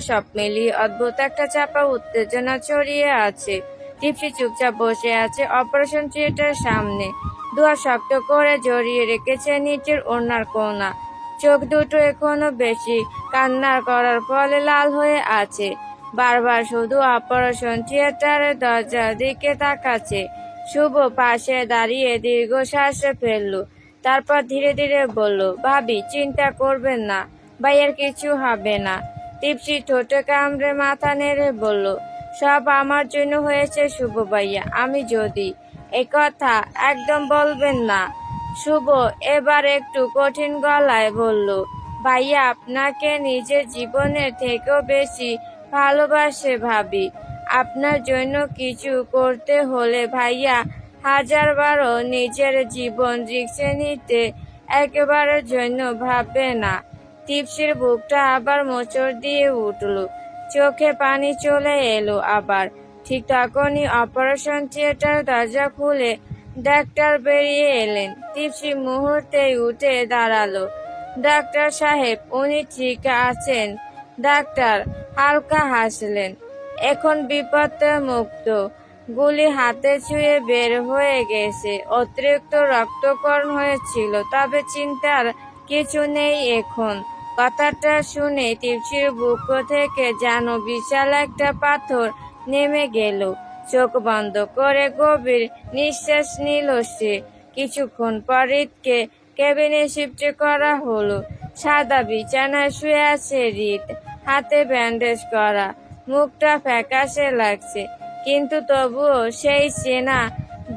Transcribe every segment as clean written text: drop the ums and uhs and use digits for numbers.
সব মিলিয়ে অদ্ভুত একটা চাপা উত্তেজনা ছড়িয়ে আছে। টিপসি চুপচাপ বসে আছে অপারেশন থিয়েটারের সামনে। দুয়া শক্ত করে জড়িয়ে রেখেছে নিচের ওড়নার কোনা। চোখ দুটো এখনো বেশি কান্নার করার ফলে লাল হয়ে আছে। বারবার শুধু অপারেশন থিয়েটারের দরজার দিকে তাকাচ্ছে। শুভ পাশে দাঁড়িয়ে দীর্ঘশ্বাস ফেলল। তারপর ধীরে ধীরে বলল, ভাবি, চিন্তা করবেন না, ভাইয়ের কিছু হবে না। টিপসি ঠোঁটে কামড়ে মাথা নেড়ে বলল, সব আমার জন্য হয়েছে শুভ ভাইয়া। আমি যদি এই কথা একদম বলবেন না। শুভ এবার একটু কঠিন গলায় বলল, ভাইয়া আপনাকে নিজের জীবনের থেকেও বেশি ভালোবাসে ভাবি। আপনার জন্য কিছু করতে হলে ভাইয়া হাজারবারও নিজের জীবন রিস্কে নিতে একেবারের জন্য ভাববে না। টিপসির বুকটা আবার মোচড় দিয়ে উঠল, চোখে পানি চলে এলো আবার। ঠিক তখনই অপারেশন থিয়েটার দরজা খুলে ডাক্তার বেরিয়ে এলেন। টিপসি মুহূর্তেই উঠে দাঁড়ালো। ডাক্তার সাহেব, উনি ঠিক আছেন? ডাক্তার হালকা হাসলেন। এখন বিপদ মুক্ত। গুলি হাতে ছুঁয়ে বের হয়ে গেছে। অতিরিক্ত রক্তক্ষরণ হয়েছিল, তবে চিন্তার কিছু নেই এখন। কথাটা শুনে টিপসির বুক থেকে যেন বিশাল একটা পাথর নেমে গেল। চোখ বন্ধ করে গভীর নিঃশ্বাস নিল সে। কিছুক্ষণ পর হৃদকে কেবিনে শিফট করা হলো। সাদা বিছানায় শুয়ে আছে হৃদ, হাতে ব্যান্ডেজ করা, মুখটা ফ্যাকাশে লাগছে, কিন্তু তবুও সেই চেনা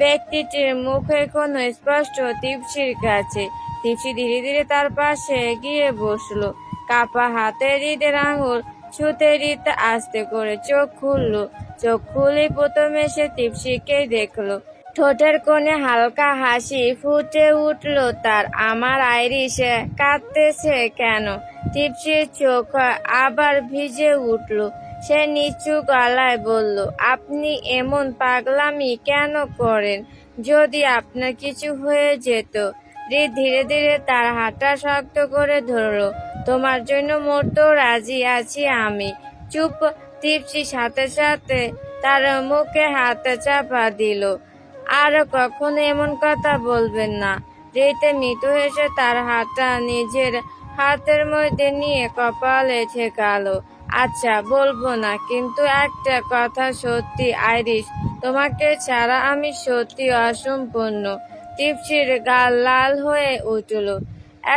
ব্যক্তিটির মুখ এখনো স্পষ্ট টিপসির কাছে। টিপসি ধীরে ধীরে তার পাশে গিয়ে বসলো। কাপা হাতে হৃদের আঙুল ছুতে হৃদ আস্তে করে চোখ খুলল। চোখ খুলে প্রথমে সে টিপসিকেই দেখলো। ঠোঁটের কোণে হালকা হাসি ফুটে উঠল তার। আমার আইরিশ কাঁদতেছে কেন? টিপসির চোখ আবার ভিজে উঠল। সে নিচু গলায় বলল, আপনি এমন পাগলামি কেন করেন? যদি আপনার কিছু হয়ে যেত? হৃদ ধীরে ধীরে তার হাতটা শক্ত করে ধরল। তোমার জন্য মরতেও রাজি আছি আমি। চুপ। টিপসি সাথে সাথে তার মুখে হাত চাপা দিল। আর কখনো এমন কথা বলবেন না। হৃদে মৃদু হেসে তার হাতটা নিজের হাতের মধ্যে নিয়ে কপালে ঠেকালো। আচ্ছা, বলবো না, কিন্তু একটা কথা সত্যি আইরিশ, তোমাকে ছাড়া আমি সত্যি অসম্পূর্ণ। টিপসির গাল লাল হয়ে উঠল।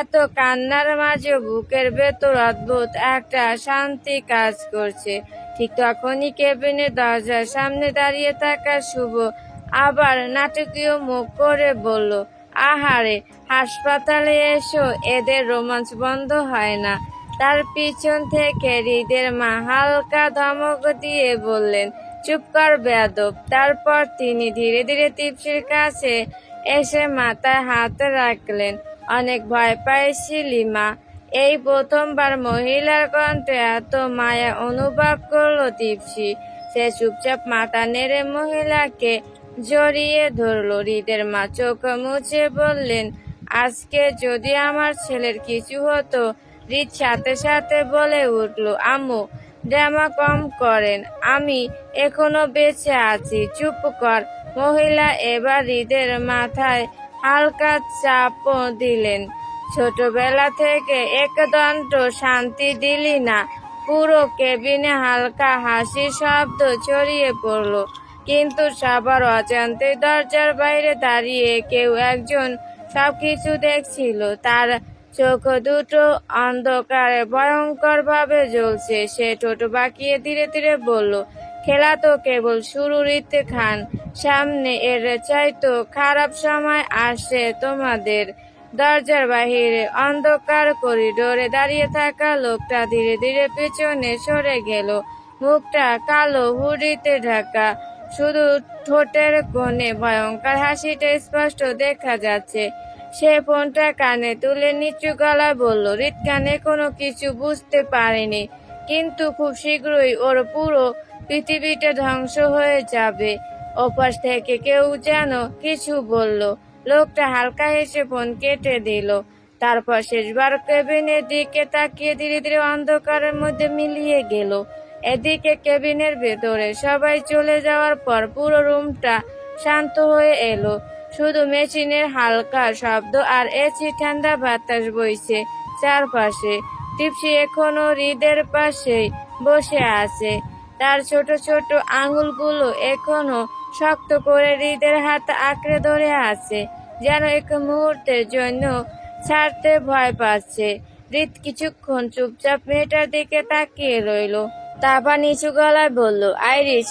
এত কান্নার মাঝে বুকের ভেতর অদ্ভুত একটা শান্তি কাজ করছে। ঠিক তখনই কেবিনের দরজার সামনে দাঁড়িয়ে থাকা শুভ আবার নাটকীয় মুখ করে বলল, আহারে, হাসপাতালে এসো, এদের রোমাঞ্চ বন্ধ হয় না। তার পিছন থেকে হৃদের মা হালকা ধমক দিয়ে বললেন, চুপ কর বেয়াদব। তারপর তিনি ধীরে ধীরে টিপসির কাছে এসে মাথায় হাত রাখলেন। অনেক ভয় পাইছিলি মা? এই প্রথমবার মহিলার কণ্ঠে এত মায়া অনুভব করলো টিপসি। সে চুপচাপ মাথা নেড়ে মহিলাকে জড়িয়ে ধরল। হৃদের মা চোখ মুছে বললেন, আজকে যদি আমার ছেলের কিছু হতো। হৃদ সাথে সাথে বলে উঠল, আম্মু, ড্রামা কম করেন, আমি এখনো বেঁচে আছি। চুপ কর। মহিলা এবার হৃদের মাথায় হালকা চাপ দিলেন। ছোটবেলা থেকে একদণ্ড শান্তি দিলি না। পুরো কেবিনে হালকা হাসির শব্দ ছড়িয়ে পড়ল। কিন্তু সবার অজান্তে দরজার বাইরে দাঁড়িয়ে কেউ একজন সবকিছু দেখছিল। তার চোখ দুটো অন্ধকারে ভয়ঙ্কর ভাবে জ্বলছে। সে ঠোঁট বাঁকিয়ে ধীরে ধীরে বলল, খেলা তো কেবল শুরু হৃদ খান। সামনে এর চাইতো খারাপ সময় আসছে তোমাদের। দরজার বাহিরে অন্ধকার করিডোরে দাঁড়িয়ে থাকা লোকটা ধীরে ধীরে পেছনে সরে গেল। মুখটা কালো হুডিতে ঢাকা, শুধু ঠোঁটের কোণে ভয়ঙ্কর হাসিটা স্পষ্ট দেখা যাচ্ছে। সে ফোনটা কানে তুলে নিচু গলায় বলল, হৃদ কানে কোনো কিছু বুঝতে পারেনি, কিন্তু খুব শীঘ্রই ওর পুরো পৃথিবীটা ধ্বংস হয়ে যাবে। ওপাশ থেকে কেউ যেন কিছু বলল। লোকটা হালকা হেসে ফোন কেটে দিল। তারপর শেষবার কেবিনের দিকে তাকিয়ে ধীরে ধীরে অন্ধকারের মধ্যে মিলিয়ে গেল। এদিকে কেবিনের ভেতরে সবাই চলে যাওয়ার পর পুরো রুমটা শান্ত হয়ে এলো। শুধু মেশিনের হালকা শব্দ আর এসি ঠান্ডা বাতাস বইছে চারপাশে। টিপসি এখনো হৃদের পাশে বসে আছে। তার ছোট ছোট আঙুলগুলো এখনো শক্ত করে হৃদের হাত আঁকড়ে ধরে আছে, যেন এক মুহূর্তের জন্য ছাড়তে ভয় পাচ্ছে। হৃদ কিছুক্ষণ চুপচাপ মেয়েটার দিকে তাকিয়ে রইল। তারপর নিচু গলায় বলল, আইরিশ,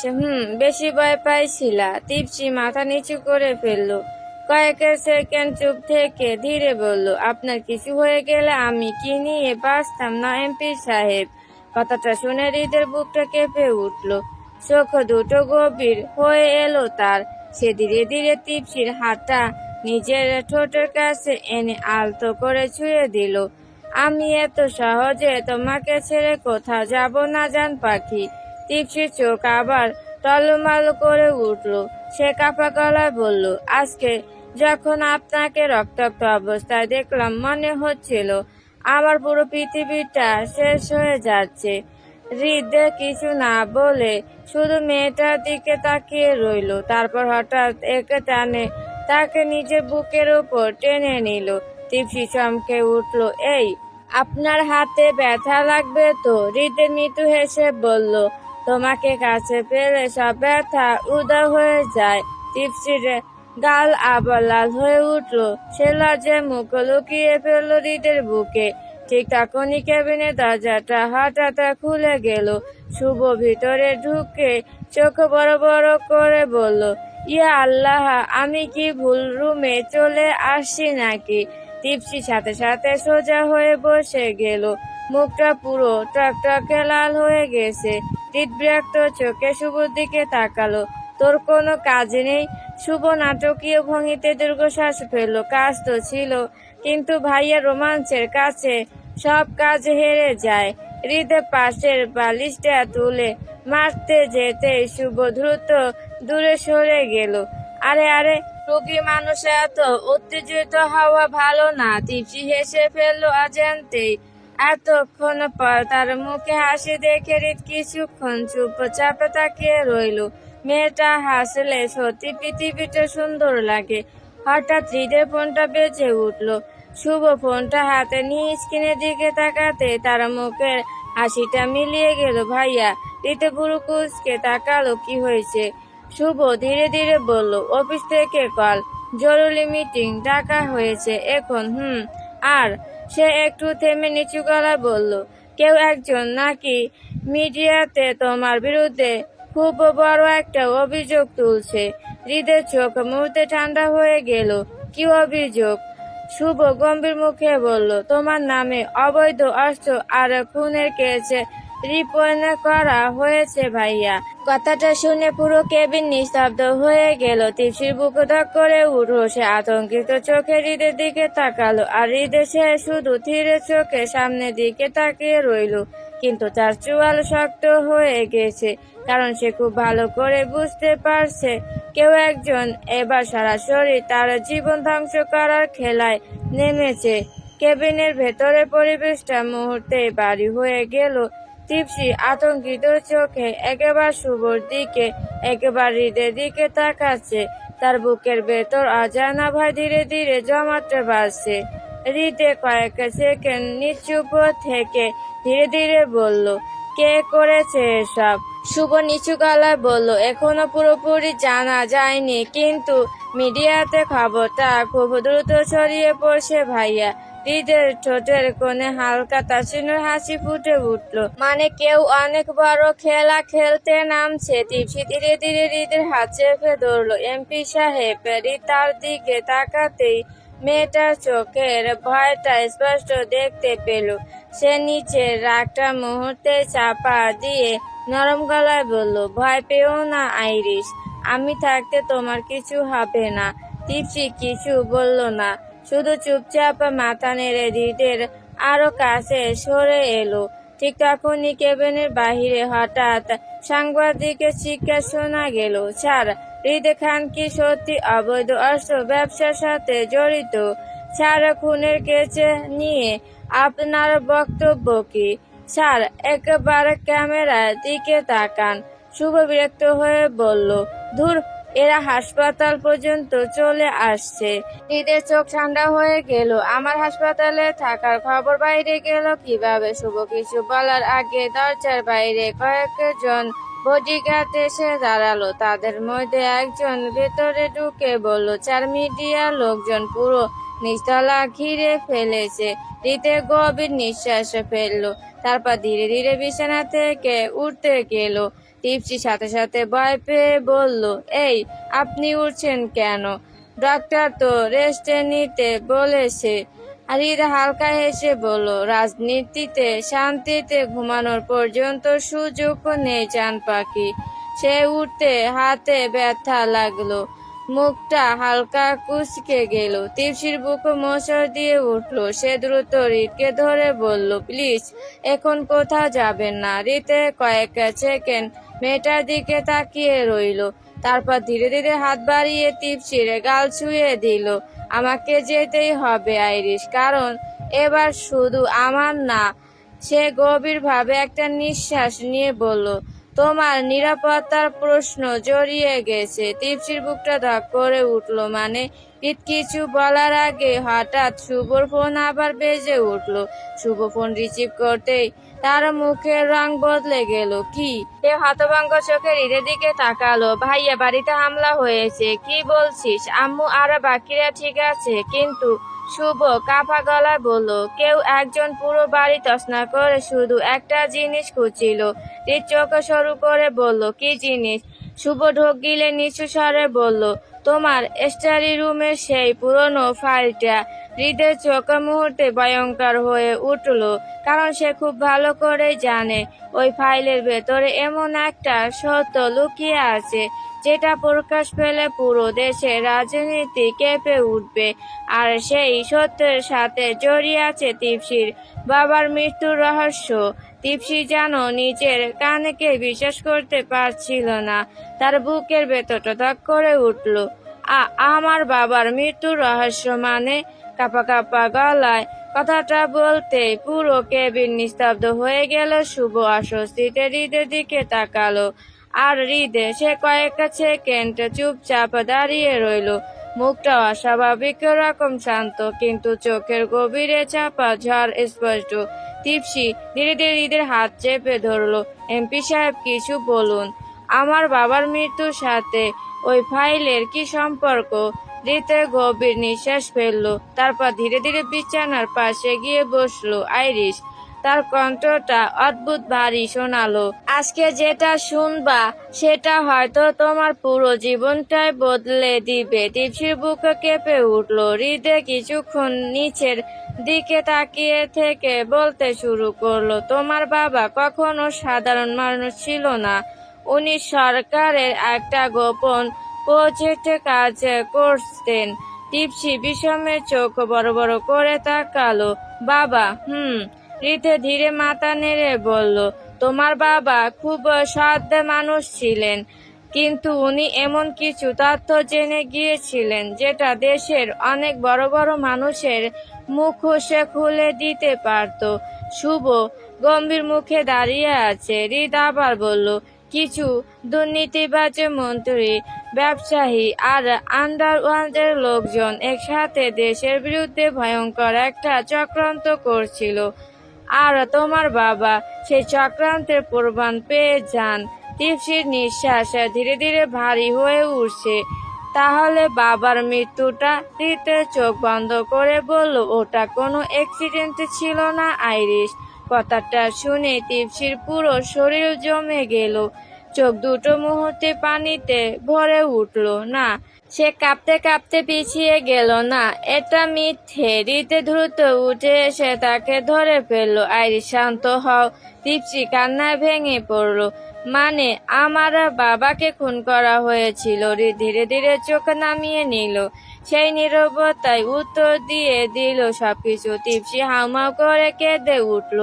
বেশি ভয় পাইছিলা? টিপসি মাথা নিচু করে ফেললো। কয়েক সেকেন্ড চুপ থেকে ধীরে বলল, আপনার কিছু হয়ে গেলে আমি কি নিয়ে বাঁচতাম না এমপি সাহেব? কথাটা শুনে হৃদের বুকটা কেঁপে উঠল। চোখ দুটো গভীর হয়ে এলো তার। সে ধীরে ধীরে টিপসির হাতটা নিজের ঠোঁটের কাছে এনে আলতো করে ছুঁয়ে দিল। আমি এত সহজে তোমাকে ছেড়ে কোথাও যাব না জান পাখি। টিপসির চোখ আবার টলমল করে উঠল। সে কাঁপা গলায় বলল, আজকে যখন আপনাকে রক্তাক্ত অবস্থায় দেখলাম মনে হচ্ছিল আমার পুরো পৃথিবীটা শেষ হয়ে যাচ্ছে। হৃদয় কিছু না বলে শুধু মেয়েটার দিকে তাকিয়ে রইল। তারপর হঠাৎ এক টানে তাকে নিজের বুকের উপর টেনে নিল। টিপসি চমকে উঠল, এই, আপনার হাতে ব্যথা লাগবে তো? হৃদয় মৃদু হেসে বলল, তোমাকে কাছে পেলে সব ব্যথা উধাও হয়ে যায়। টিপসির গাল আবার লাল হয়ে উঠল। সে লজ্জায় মুখ লুকিয়ে ফেলল হৃদের বুকে। ঠিক তখনই কেবিনের দরজাটা হঠাৎ খুলে গেল। শুভ ভিতরে ঢুকে চোখ বড় বড় করে বলল, ইয়া আল্লাহ, আমি কি ভুল রুমে চলে আসছি নাকি? টিপসি সাথে সাথে সোজা হয়ে বসে গেল। মুখটা পুরো টকটকে লাল হয়ে গেছে। হৃদবিরক্ত চোখে শুভর দিকে তাকালো। তোর কোনো কাজ নেই? শুভ নাটকীয় ভঙ্গিতে দীর্ঘশ্বাস ফেলল। কাজ তো ছিল, কিন্তু ভাইয়ের রোমাঞ্চের কাছে সব কাজ হেরে যায়। হৃদয় পাশের বালিশটা তুলে মারতে যেতে শুভ দ্রুত দূরে সরে গেল। আরে আরে, রোগী মানুষ এত উত্তেজিত হওয়া ভালো না। টিপসি হেসে ফেললো অজান্তেই। এতক্ষণ পর তার মুখে হাসি দেখে হৃদ কিছুক্ষণ চুপচাপ তাকিয়ে রইল। মেয়েটা হাসলে সত্যি পৃথিবীটা সুন্দর লাগে। হঠাৎ হৃদের ফোনটা বেজে উঠল। শুভ ফোনটা হাতে নিয়ে স্ক্রিনের দিকে তাকাতে তার মুখের হাসিটা মিলিয়ে গেল। ভাইয়া। হৃদয় ভুরু কুঁচকে তাকালো। কি হয়েছে? শুভ ধীরে ধীরে বলল, অফিস থেকে কল, জরুরি মিটিং ডাকা হয়েছে এখন। আর? সে একটু থেমে নিচু গলায় বলল, কেউ একজন নাকি মিডিয়াতে তোমার বিরুদ্ধে খুব বড় একটা অভিযোগ তুলছে। হৃদের চোখ মুহূর্তে ঠান্ডা হয়ে গেল। কি অভিযোগ? শুভ গম্ভীর মুখে বলল, তোমার নামে অবৈধ অস্ত্র আর খুনের কেসে রিপোর্ট করা হয়েছে ভাইয়া। কথাটা শুনে পুরো কেবিন নিস্তব্ধ হয়ে গেল। টিপসির বুক ধক করে উঠল। সে আতঙ্কিত চোখে হৃদের দিকে তাকালো। আর হৃদয় সে শুধু ধীরে চোখে সামনের দিকে তাকিয়ে রইল। কিন্তু তার চোয়াল শক্ত হয়ে গেছে, কারণ সে খুব ভালো করে বুঝতে পারছে কেউ একজন এবার সরাসরি তার জীবন ধ্বংস করার খেলায় নেমেছে। কেবিনের ভেতরের পরিবেশটা মুহূর্তে ভারী হয়ে গেল। টিপসি আতঙ্কিত চোখে একবার শুভর দিকে একবার হৃদের দিকে তাকাচ্ছে। তার বুকের ভেতর অজানা ভয় ধীরে ধীরে জমাতে বাড়ছে। হৃদে কয়েক সেকেন্ড নিচুপ থেকে ধীরে ধীরে বলল, কে করেছে এসব? শুভ নিচু গলায় বলল, এখনো পুরোপুরি জানা যায়নি, কিন্তু মিডিয়াতে খবরটা খুব দ্রুত ছড়িয়ে পড়ছে ভাইয়া। হৃদের ঠোঁটের কোণে হালকা তাচ্ছিল্যের হাসি ফুটে উঠল। মানে কেউ অনেক বড় খেলা খেলতে নামছে। টিপসি ধীরে ধীরে হৃদের হাত চেপে ধরল। এমপি সাহেব। হৃদ তার দিকে তাকাতেই মেয়েটার চোখের ভয়টা স্পষ্ট দেখতে পেল। সে নিচের রাগটা মুহূর্তে চাপা দিয়ে নরম গলায় বলল, ভয় পেও না আইরিশ, আমি থাকতে তোমার কিছু হবে না। টিপসি কিছু বলল না, শুধু চুপচাপ মাথা নেড়ে হৃদের আরো কাছে সরে এলো। ঠিক তখনই কেবিনের বাহিরে হঠাৎ সাংবাদিকের চিৎকার শোনা গেল, স্যার, হৃদ খান কি সত্যি অবৈধ অস্ত্র ব্যবসার সাথে জড়িত? স্যার, খুনের কেসে নিয়ে আপনার বক্তব্য কি? স্যার একবার ক্যামেরার দিকে তাকান। শুভ বিরক্ত হয়ে বলল, ধুর, এরা হাসপাতাল পর্যন্ত চলে আসছে। হৃদের চোখ ঠান্ডা হয়ে গেল। আমার হাসপাতালে থাকার খবর বাইরে গেল কিভাবে? শুভ কিছু বলার আগে দরজার বাইরে কয়েকজন বডিগার্ড এসে দাঁড়ালো। তাদের মধ্যে একজন ভেতরে ঢুকে বলল, স্যার, মিডিয়ার লোকজন পুরো নিচতলা ঘিরে ফেলেছে। হৃদে গভীর নিঃশ্বাস ফেললো, তারপর ধীরে ধীরে বিছানা থেকে উঠতে গেল। টিপসি সাথে সাথে ভয় পেয়ে বলল, এই, আপনি উঠছেন কেন? ডক্টর তো রেস্টে নিতে বলেছে। হৃদ হালকা হেসে বলল, রাজনীতিতে শান্তিতে ঘুমানোর পর্যন্ত সুযোগ নেই জান পাখি। সে উঠতে হাতে ব্যথা লাগলো, মুখটা হালকা কুঁচকে গেল। টিপসির বুক মোচড় দিয়ে উঠল। সে দ্রুত হৃদকে ধরে বলল, প্লিজ এখন কোথাও যাবেন না। হৃদে কয়েক সেকেন্ড মেয়েটার দিকে তাকিয়ে রইল, তারপর ধীরে ধীরে হাত বাড়িয়ে টিপসির গাল ছুঁয়ে দিল। আমাকে যেতেই হবে আইরিশ, কারণ এবার শুধু আমার না। সে গভীরভাবে একটা নিঃশ্বাস নিয়ে বলল, তোমার নিরাপত্তার প্রশ্ন জড়িয়ে গেছে। টিপসির বুকটা ধক করে উঠল। মানে? কিছু বলার আগে হঠাৎ শুভর ফোন আবার বেজে উঠল। শুভ ফোন রিসিভ করতেই তার মুখের রং বদলে গেল। কি? সে হতভম্ব চোখে হৃদের দিকে তাকালো। ভাইয়া, বাড়িতে হামলা হয়েছে। কি বলছিস? আম্মু আর বাকিরা ঠিক আছে? কিন্তু শুভ কাঁপা গলায় বলল, কেউ একজন পুরো বাড়ি তছনছ করে শুধু একটা জিনিস খুঁজছিল। হৃদ চোখ সরু করে বলল, কি জিনিস? শুভ ঢোক গিলে নিচু স্বরে বলল, তোমার স্টাডি রুমের সেই পুরনো ফাইলটা। হৃদের চোখ মুহূর্তে ভয়ঙ্কর হয়ে উঠল, কারণ সে খুব ভালো করে জানে ওই ফাইলের ভেতরে এমন একটা সত্য লুকিয়ে আছে যেটা প্রকাশ পেলে পুরো দেশের রাজনীতি কেঁপে উঠবে। আর সেই সত্যের সাথে জড়িয়ে আছে টিপসির বাবার মৃত্যুর রহস্য। টিপসি যেন নিজের কানকে বিশ্বাস করতে পারছিল না। তার বুকের ভেতরটা ধক করে উঠল। আমার বাবার মৃত্যুর রহস্য মানে? কাঁপা কাঁপা গলায় কথাটা বলতে পুরো কেবিন নিস্তব্ধ হয়ে গেল। শুভ অস্বস্তিতে হৃদের দিকে তাকালো। আর হৃদে সে কয়েক সেকেন্ড চুপচাপ দাঁড়িয়ে রইল, মুখটা অস্বাভাবিক রকম শান্ত, কিন্তু চোখের গভীরে চাপা ঝড় স্পষ্ট। টিপসি ধীরে ধীরে হৃদের হাত চেপে ধরলো। এমপি সাহেব, কিছু বলুন। আমার বাবার মৃত্যুর সাথে ওই ফাইলের কি সম্পর্ক? হৃদে গভীর নিঃশ্বাস ফেললো, তারপর ধীরে ধীরে বিছানার পাশে গিয়ে বসলো। আইরিশ, তার কণ্ঠটা অদ্ভুত ভারী শোনালো। আজকে যেটা শুনবা সেটা হয়তো তোমার পুরো জীবনটাই বদলে দিবে। টিপসির বুক কেঁপে উঠল। হৃদে কিছুক্ষণ নিচের দিকে তাকিয়ে থেকে বলতে শুরু করলো, তোমার বাবা কখনো সাধারণ মানুষ ছিল না। উনি সরকারের একটা গোপন প্রজেক্টে কাজ করতেন। টিপসি বিষমে চোখ বড় বড় করে তাকালো। বাবা? হৃদে ধীরে মাথা নেড়ে বলল, তোমার বাবা খুব সৎ মানুষ ছিলেন, কিন্তু উনি এমন কিছু তথ্য জেনে গিয়েছিলেন যেটা দেশের অনেক বড় বড় মানুষের মুখোশে খুলে দিতে পারত। শুভ গম্ভীর মুখে দাঁড়িয়ে আছে। হৃদ আবার বলল, কিছু দুর্নীতিবাজ মন্ত্রী, ব্যবসায়ী আর আন্ডারওয়ার্ল্ডের লোকজন একসাথে দেশের বিরুদ্ধে ভয়ঙ্কর একটা চক্রান্ত করছিল। আর তোমার বাবা সেই চক্রান্তের প্রমাণ পেয়ে যান। টিপসির নিঃশ্বাস ধীরে ধীরে ভারী হয়ে উঠছে। তাহলে বাবার মৃত্যুটা? হৃদে চোখ বন্ধ করে বলল, ওটা কোনো অ্যাক্সিডেন্ট ছিল না আইরিশ। কথাটা শুনে টিপসির পুরো শরীর জমে গেল। চোখ দুটো মুহূর্তে পানিতে ভরে উঠল। না, সে কাঁপতে কাঁপতে পিছিয়ে গেল না, এটা মিথ্যে। হৃদে দ্রুত উঠে এসে তাকে ধরে ফেললো। আইরিশ, শান্ত হও। টিপসি কান্নায় ভেঙে পড়ল। মানে, আমার বাবাকে খুন করা হয়েছিল। হৃদ ধীরে ধীরে চোখ নামিয়ে নিল। সেই নীরবতায় উত্তর দিয়ে দিল সবকিছু। টিপসি হাউমাউ করে কেঁদে উঠল।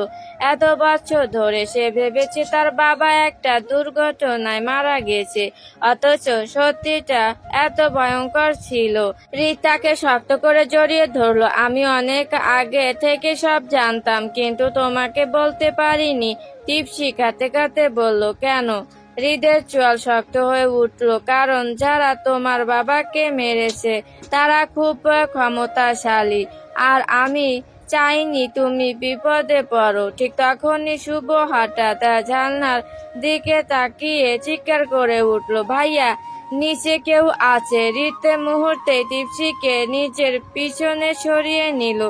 এত বছর ধরে সে ভেবেছে তার বাবা একটা দুর্ঘটনায় মারা গেছে, অথচ সত্যিটা এত ভয়ঙ্কর ছিল। হৃদ তাকে শক্ত করে জড়িয়ে ধরলো। আমি অনেক আগে থেকে সব জানতাম, কিন্তু তোমাকে বলতে পারিনি। টিপসি কাঁদতে কাঁদতে বলল, কেন? হৃদের চোয়াল শক্ত হয়ে উঠল। কারণ যারা তোমার বাবাকে মেরেছে তারা খুব ক্ষমতাশালী, আর আমি চাইনি তুমি বিপদে পড়ো। ঠিক তখনই শুভ হঠাৎ জানলার দিকে তাকিয়ে চিৎকার করে উঠল, ভাইয়া, নিচে কেউ আছে। হৃদ মুহূর্তে টিপসিকে নিজের পিছনে সরিয়ে নিল।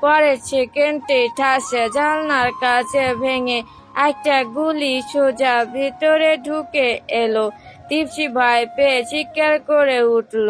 পরের সেকেন্ডে ঠাস জানলার কাছে ভেঙে একটা গুলি সোজা ভিতরে ঢুকে এলো। টিপসি ভয় পেয়ে চিৎকার করে উঠল।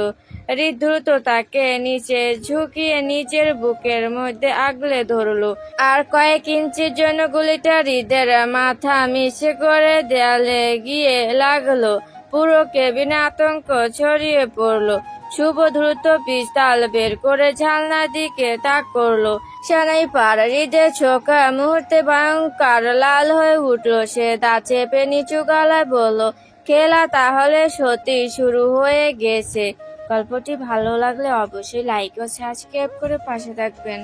হৃদ দ্রুত তাকে নিচে ঝুঁকিয়ে নিজের বুকের মধ্যে আগলে ধরলো। আর কয়েক ইঞ্চির জন্য গুলিটা হৃদের মাথা মিশে করে দেয়ালে গিয়ে লাগলো। পুরো কেবিনে আতঙ্ক ছড়িয়ে পড়লো। শুভ দ্রুত পিস্তল বের করে জানলার দিকে তাক করলো। স্নাইপার। হৃদের চোখ মুহূর্তে ভয়ঙ্কর লাল হয়ে উঠলো। সে দাঁত চেপে নিচু গলায় বলল, খেলা তাহলে সত্যি শুরু হয়ে গেছে। গল্পটি ভালো লাগলে অবশ্যই লাইক ও সাবস্ক্রাইব করে পাশে থাকবেন।